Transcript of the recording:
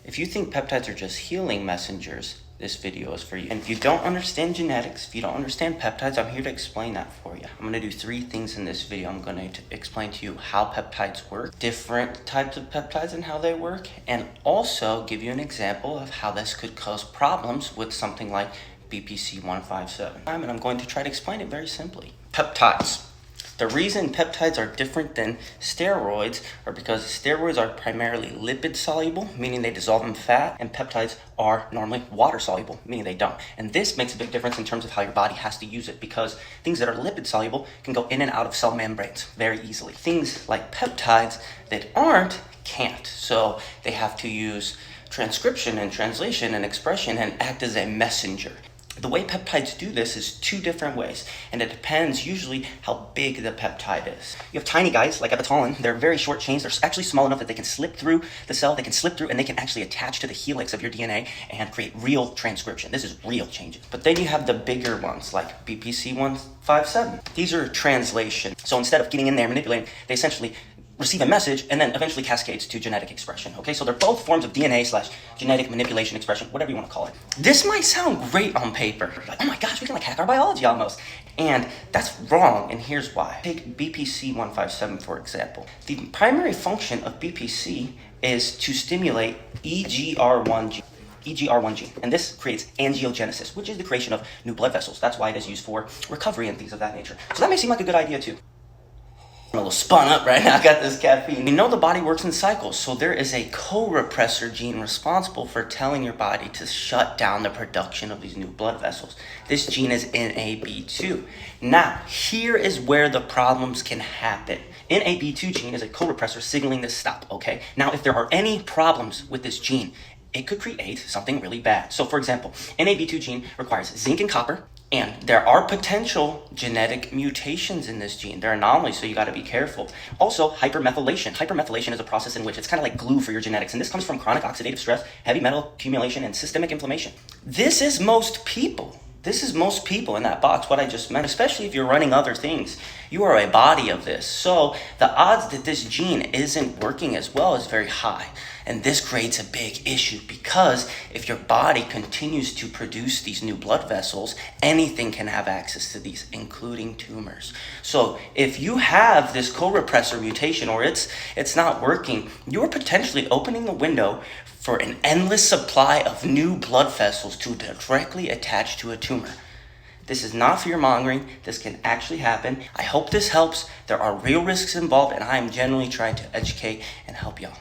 If you think peptides are just healing messengers, this video is for you. And if you don't understand genetics, if you don't understand peptides, I'm here to explain that for you. I'm gonna do 3 things in this video. I'm gonna explain to you how peptides work, different types of peptides and how they work, and also give you an example of how this could cause problems with something like BPC 157. And I'm going to try to explain it very simply. Peptides. The reason peptides are different than steroids are because steroids are primarily lipid soluble, meaning they dissolve in fat, and peptides are normally water soluble, meaning they don't. And this makes a big difference in terms of how your body has to use it, because things that are lipid soluble can go in and out of cell membranes very easily. Things like peptides that aren't can't. So they have to use transcription and translation and expression and act as a messenger. The way peptides do this is 2 different ways, and it depends usually how big the peptide is. You have tiny guys like epitolin. They're very short chains. They're actually small enough that they can slip through the cell, they can slip through, and they can actually attach to the helix of your DNA and create real transcription. This is real changes. But then you have the bigger ones like BPC 157. These are translation. So instead of getting in there and manipulating, they essentially receive a message and then eventually cascades to genetic expression. Okay, so they're both forms of DNA/genetic manipulation expression, whatever you want to call it. This might sound great on paper. Like, oh my gosh, we can like hack our biology almost. And that's wrong, and here's why. Take BPC 157 for example. The primary function of BPC is to stimulate EGR1 gene. And this creates angiogenesis, which is the creation of new blood vessels. That's why it is used for recovery and things of that nature. So that may seem like a good idea too. I'm a little spun up right now. I got this caffeine. We know the body works in cycles, so there is a co-repressor gene responsible for telling your body to shut down the production of these new blood vessels. This gene is NAB2. Now, here is where the problems can happen. NAB2 gene is a co-repressor signaling this stop, okay? Now, if there are any problems with this gene, it could create something really bad. So, for example, NAB2 gene requires zinc and copper, and there are potential genetic mutations in this gene. They're anomalies, so you got to be careful. Also, hypermethylation. Hypermethylation is a process in which it's kind of like glue for your genetics, and this comes from chronic oxidative stress, heavy metal accumulation, and systemic inflammation. This is most people. This is most people in that box, what I just meant, especially if you're running other things. You are a body of this. So the odds that this gene isn't working as well is very high. And this creates a big issue because if your body continues to produce these new blood vessels, anything can have access to these, including tumors. So if you have this co-repressor mutation or it's not working, you're potentially opening the window for an endless supply of new blood vessels to directly attach to a tumor. This is not fear-mongering. This can actually happen. I hope this helps. There are real risks involved, and I am generally trying to educate and help y'all.